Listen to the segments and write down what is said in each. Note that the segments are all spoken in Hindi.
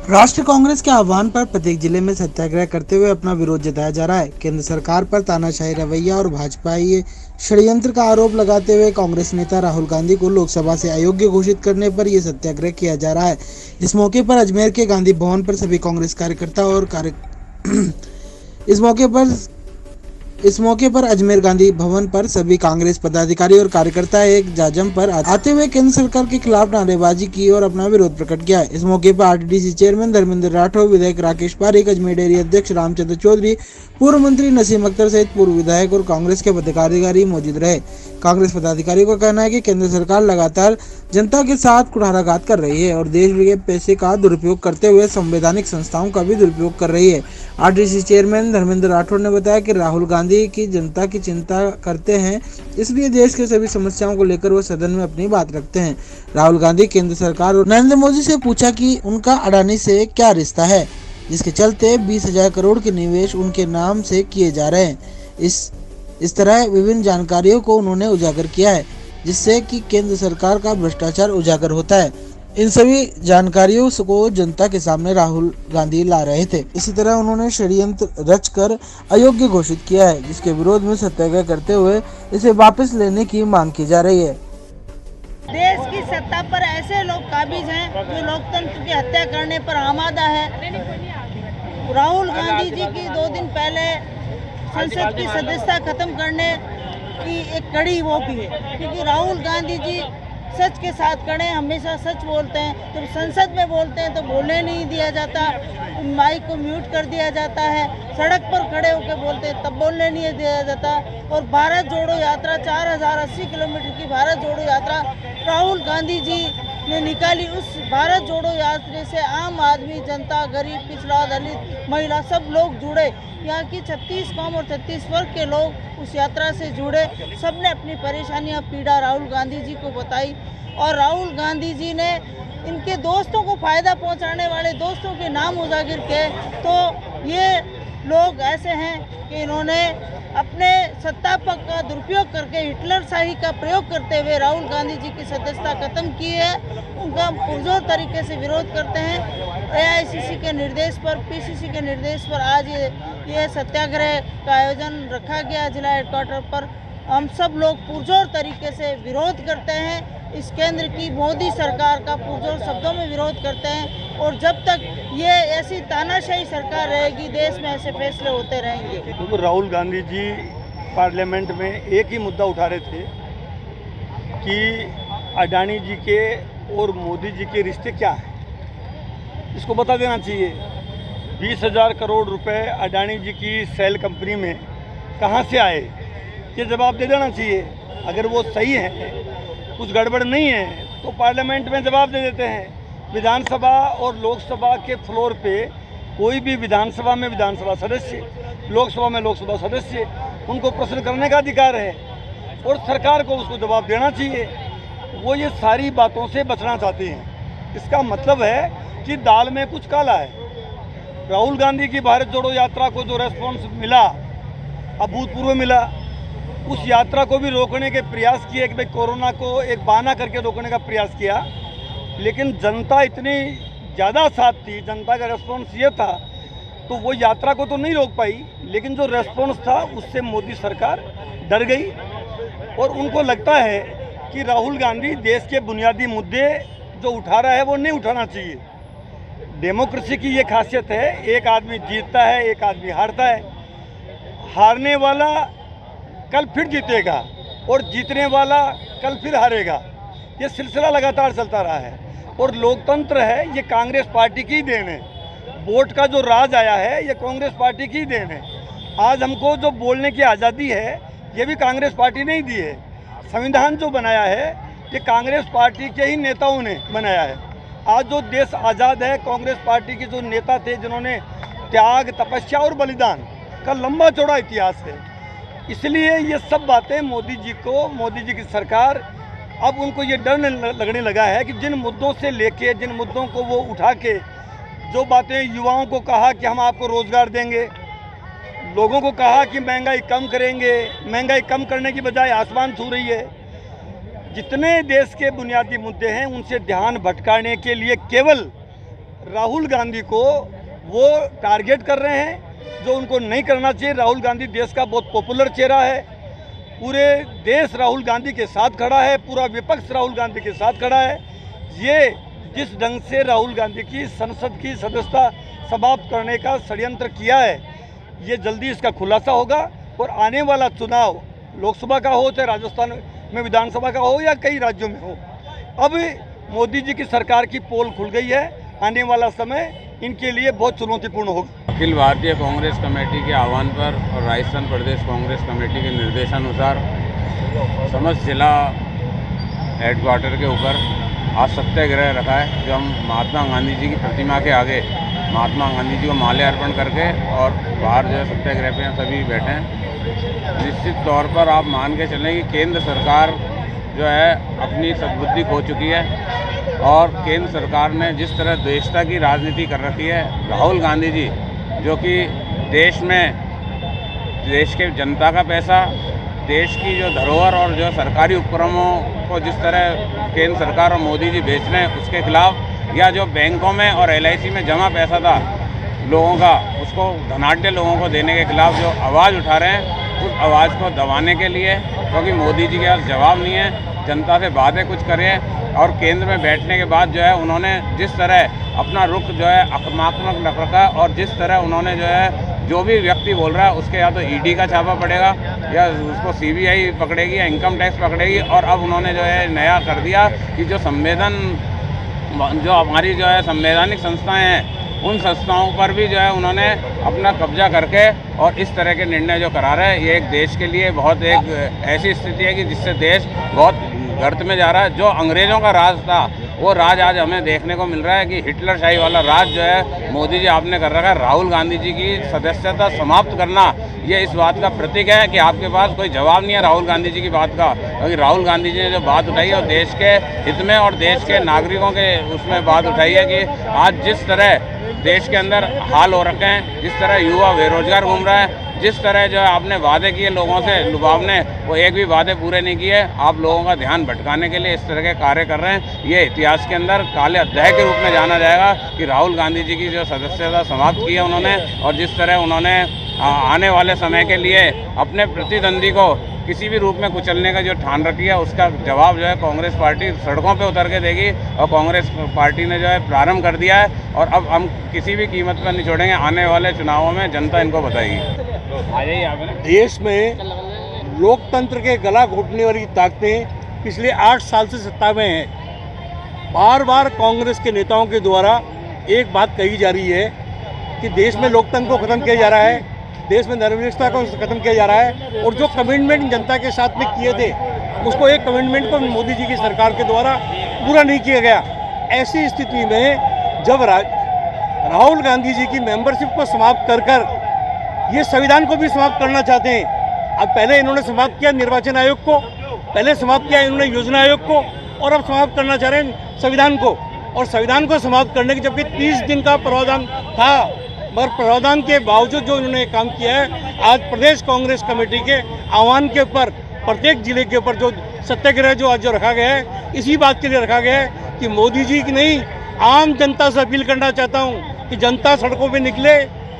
राष्ट्रीय कांग्रेस के आह्वान पर प्रत्येक जिले में सत्याग्रह करते हुए अपना विरोध जताया जा रहा है। केंद्र सरकार पर तानाशाही रवैया और भाजपाई षड्यंत्र का आरोप लगाते हुए कांग्रेस नेता राहुल गांधी को लोकसभा से अयोग्य घोषित करने पर यह सत्याग्रह किया जा रहा है। इस मौके पर अजमेर के गांधी भवन पर सभी कांग्रेस कार्यकर्ता और इस मौके पर इस मौके पर अजमेर गांधी भवन पर सभी कांग्रेस पदाधिकारी और कार्यकर्ता एक जाजम पर आते हुए केंद्र सरकार के खिलाफ नारेबाजी की और अपना विरोध प्रकट किया। इस मौके पर आरटीडीसी चेयरमैन धर्मेंद्र राठौर, विधायक राकेश पारीक, अजमेर डेयरी अध्यक्ष रामचंद्र चौधरी, पूर्व मंत्री नसीम अख्तर सहित पूर्व विधायक और कांग्रेस के पदाधिकारी मौजूद रहे। कांग्रेस पदाधिकारियों का कहना है कि केंद्र सरकार लगातार जनता के साथ कुठाराघात कर रही है और देश के पैसे का दुरुपयोग करते हुए संवैधानिक संस्थाओं का भी दुरुपयोग कर रही है। आरटीसी चेयरमैन धर्मेंद्र राठौर ने बताया कि राहुल गांधी की जनता की चिंता करते हैं, इसलिए देश के सभी समस्याओं को लेकर वो सदन में अपनी बात रखते हैं। राहुल गांधी केंद्र सरकार और नरेंद्र मोदी से पूछा कि उनका अडानी से क्या रिश्ता है, जिसके चलते 20,000 करोड़ के निवेश उनके नाम से किए जा रहे हैं। इस तरह विभिन्न जानकारियों को उन्होंने उजागर किया है, जिससे कि केंद्र सरकार का भ्रष्टाचार उजागर होता है। इन सभी जानकारियों को जनता के सामने राहुल गांधी ला रहे थे। इसी तरह उन्होंने षड्यंत्र रचकर अयोग्य घोषित किया है, जिसके विरोध में सत्याग्रह करते हुए इसे वापस लेने की मांग की जा रही है। देश की सत्ता पर ऐसे लोग काबिज हैं जो लोकतंत्र की हत्या करने पर आमादा है। राहुल गांधी जी की 2 दिन पहले संसद की सदस्यता खत्म करने की एक कड़ी वो भी है, क्योंकि राहुल गांधी जी सच के साथ खड़े, हमेशा सच बोलते हैं। जब संसद में बोलते हैं तो बोलने नहीं दिया जाता, माइक को म्यूट कर दिया जाता है। सड़क पर खड़े होकर बोलते हैं तब बोलने नहीं दिया जाता। और भारत जोड़ो यात्रा 4080 किलोमीटर की भारत जोड़ो यात्रा राहुल गांधी जी ने निकाली। उस भारत जोड़ो यात्रा से आम आदमी, जनता, गरीब, पिछड़ा, दलित, महिला सब लोग जुड़े। यहाँ की 36 कौम और 36 वर्ग के लोग उस यात्रा से जुड़े। सबने अपनी परेशानियाँ, पीड़ा राहुल गांधी जी को बताई और राहुल गांधी जी ने इनके दोस्तों को फ़ायदा पहुंचाने वाले दोस्तों के नाम उजागर किए। तो ये लोग ऐसे हैं कि इन्होंने अपने सत्ता पक्ष का दुरुपयोग करके हिटलर शाही का प्रयोग करते हुए राहुल गांधी जी की सदस्यता खत्म की है। उनका पुरजोर तरीके से विरोध करते हैं। एआईसीसी के निर्देश पर, पीसीसी के निर्देश पर आज ये सत्याग्रह का आयोजन रखा गया जिला हेडक्वार्टर पर। हम सब लोग पुरजोर तरीके से विरोध करते हैं। इस केंद्र की मोदी सरकार का पुरजोर शब्दों में विरोध करते हैं और जब तक ये ऐसी तानाशाही सरकार रहेगी, देश में ऐसे फैसले होते रहेंगे। तो राहुल गांधी जी पार्लियामेंट में एक ही मुद्दा उठा रहे थे कि अडानी जी के और मोदी जी के रिश्ते क्या हैं, इसको बता देना चाहिए। 20,000 करोड़ रुपए अडानी जी की सेल कंपनी में कहाँ से आए, ये जवाब दे देना चाहिए। अगर वो सही है, कुछ गड़बड़ नहीं है, तो पार्लियामेंट में जवाब दे देते हैं। विधानसभा और लोकसभा के फ्लोर पे कोई भी विधानसभा में विधानसभा सदस्य, लोकसभा में लोकसभा सदस्य, उनको प्रश्न करने का अधिकार है और सरकार को उसको जवाब देना चाहिए। वो ये सारी बातों से बचना चाहते हैं। इसका मतलब है कि दाल में कुछ काला है। राहुल गांधी की भारत जोड़ो यात्रा को जो रेस्पॉन्स मिला, अभूतपूर्व मिला, उस यात्रा को भी रोकने के प्रयास किए कि भाई कोरोना को एक बहाना करके रोकने का प्रयास किया, लेकिन जनता इतनी ज़्यादा साथ थी, जनता का रेस्पॉन्स ये था, तो वो यात्रा को तो नहीं रोक पाई। लेकिन जो रेस्पॉन्स था उससे मोदी सरकार डर गई और उनको लगता है कि राहुल गांधी देश के बुनियादी मुद्दे जो उठा रहा है वो नहीं उठाना चाहिए। डेमोक्रेसी की ये खासियत है, एक आदमी जीतता है, एक आदमी हारता है। हारने वाला कल फिर जीतेगा और जीतने वाला कल फिर हारेगा। ये सिलसिला लगातार चलता रहा है और लोकतंत्र है, ये कांग्रेस पार्टी की देन है। वोट का जो राज आया है, ये कांग्रेस पार्टी की देन है। आज हमको जो बोलने की आज़ादी है, ये भी कांग्रेस पार्टी ने ही दी है। संविधान जो बनाया है, ये कांग्रेस पार्टी के ही नेताओं ने बनाया है। आज जो देश आज़ाद है, कांग्रेस पार्टी के जो नेता थे जिन्होंने त्याग, तपस्या और बलिदान का लंबा चौड़ा इतिहास है। इसलिए ये सब बातें मोदी जी की सरकार, अब उनको ये डर लगने लगा है कि जिन मुद्दों से लेके, जिन मुद्दों को वो उठा के, जो बातें युवाओं को कहा कि हम आपको रोज़गार देंगे, लोगों को कहा कि महंगाई कम करेंगे, महंगाई कम करने की बजाय आसमान छू रही है। जितने देश के बुनियादी मुद्दे हैं उनसे ध्यान भटकाने के लिए केवल राहुल गांधी को वो टारगेट कर रहे हैं, जो उनको नहीं करना चाहिए। राहुल गांधी देश का बहुत पॉपुलर चेहरा है, पूरे देश राहुल गांधी के साथ खड़ा है, पूरा विपक्ष राहुल गांधी के साथ खड़ा है। ये जिस ढंग से राहुल गांधी की संसद की सदस्यता समाप्त करने का षड्यंत्र किया है, ये जल्दी इसका खुलासा होगा और आने वाला चुनाव लोकसभा का हो, चाहे राजस्थान में विधानसभा का हो या कई राज्यों में हो, अब मोदी जी की सरकार की पोल खुल गई है। आने वाला समय इनके लिए बहुत चुनौतीपूर्ण होगा। अखिल भारतीय कांग्रेस कमेटी के आह्वान पर और राजस्थान प्रदेश कांग्रेस कमेटी के निर्देशानुसार समस्त जिला हेडक्वार्टर के ऊपर आज सत्याग्रह रखा है, जो हम महात्मा गांधी जी की प्रतिमा के आगे महात्मा गांधी जी को माल्यार्पण करके और बाहर जो है सत्याग्रह पे सभी बैठे हैं। निश्चित तौर पर आप मान के चलें कि केंद्र सरकार जो है अपनी सद्बुद्धि खो चुकी है और केंद्र सरकार ने जिस तरह देशता की राजनीति कर रखी है, राहुल गांधी जी जो कि देश में देश के जनता का पैसा, देश की जो धरोहर और जो सरकारी उपक्रमों को जिस तरह केंद्र सरकार और मोदी जी बेच रहे हैं, उसके खिलाफ, या जो बैंकों में और LIC में जमा पैसा था लोगों का, उसको धनाढ्य लोगों को देने के खिलाफ जो आवाज़ उठा रहे हैं, उस आवाज़ को दबाने के लिए, क्योंकि मोदी जी के पास जवाब नहीं है, जनता से बातें कुछ करें। और केंद्र में बैठने के बाद जो है उन्होंने जिस तरह अपना रुख जो है आक्रामक रख रखा और जिस तरह उन्होंने जो है जो भी व्यक्ति बोल रहा है उसके या तो ED का छापा पड़ेगा या उसको CBI पकड़ेगी या इनकम टैक्स पकड़ेगी। और अब उन्होंने जो है नया कर दिया कि जो हमारी जो है संवैधानिक संस्थाएं हैं, उन संस्थाओं पर भी जो है उन्होंने अपना कब्जा करके और इस तरह के निर्णय जो करा रहे हैं, ये एक देश के लिए बहुत एक ऐसी स्थिति है कि जिससे देश बहुत गर्त में जा रहा है। जो अंग्रेज़ों का राज था, वो राज आज हमें देखने को मिल रहा है कि हिटलरशाही वाला राज जो है मोदी जी आपने कर रखा है। राहुल गांधी जी की सदस्यता समाप्त करना, ये इस बात का प्रतीक है कि आपके पास कोई जवाब नहीं है राहुल गांधी जी की बात का, क्योंकि राहुल गांधी जी ने जो बात उठाई है और देश के हित में और देश के नागरिकों के उसमें बात उठाई है कि आज जिस तरह देश के अंदर हाल हो रखे हैं, जिस तरह युवा बेरोजगार घूम रहा है, जिस तरह जो है आपने वादे किए लोगों से लुभावने, वो एक भी वादे पूरे नहीं किए। आप लोगों का ध्यान भटकाने के लिए इस तरह के कार्य कर रहे हैं। ये इतिहास के अंदर काले अध्याय के रूप में जाना जाएगा कि राहुल गांधी जी की जो सदस्यता समाप्त की है उन्होंने, और जिस तरह उन्होंने आने वाले समय के लिए अपने प्रतिद्वंदी को किसी भी रूप में कुचलने का जो ठान रखी है, उसका जवाब जो है कांग्रेस पार्टी सड़कों पे उतर के देगी। और कांग्रेस पार्टी ने जो है प्रारंभ कर दिया है और अब हम किसी भी कीमत पर नहीं छोड़ेंगे। आने वाले चुनावों में जनता इनको बताएगी। देश में लोकतंत्र के गला घोटने वाली ताकतें पिछले 8 साल से सत्ता में हैं। बार बार कांग्रेस के नेताओं के द्वारा एक बात कही जा रही है कि देश में लोकतंत्र को ख़त्म किया जा रहा है, देश में धर्मनिरपेक्षता को खत्म किया जा रहा है, और जो कमिटमेंट जनता के साथ में किए थे उसको एक कमिटमेंट को मोदी जी की सरकार के द्वारा पूरा नहीं किया गया। ऐसी स्थिति में जब राहुल गांधी जी की मेंबरशिप को समाप्त कर ये संविधान को भी समाप्त करना चाहते हैं। अब पहले इन्होंने समाप्त किया निर्वाचन आयोग को, पहले समाप्त किया इन्होंने योजना आयोग को, और अब समाप्त करना चाह रहे हैं संविधान को। और संविधान को समाप्त करने के जबकि 30 दिन का प्रावधान था, मगर प्रावधान के बावजूद जो इन्होंने काम किया है, आज प्रदेश कांग्रेस कमेटी के आह्वान के ऊपर प्रत्येक जिले के ऊपर जो सत्याग्रह जो आज जो रखा गया है, इसी बात के लिए रखा गया है कि मोदी जी की नहीं, आम जनता से अपील करना चाहता हूँ कि जनता सड़कों पर निकले,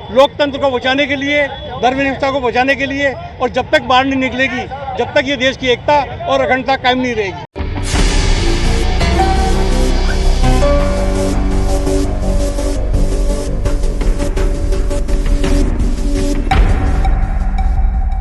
लोकतंत्र को बचाने के लिए, धर्मनिरपेक्षता को बचाने के लिए। और जब तक बाहर नहीं निकलेगी, जब तक ये देश की एकता और अखंडता कायम नहीं रहेगी।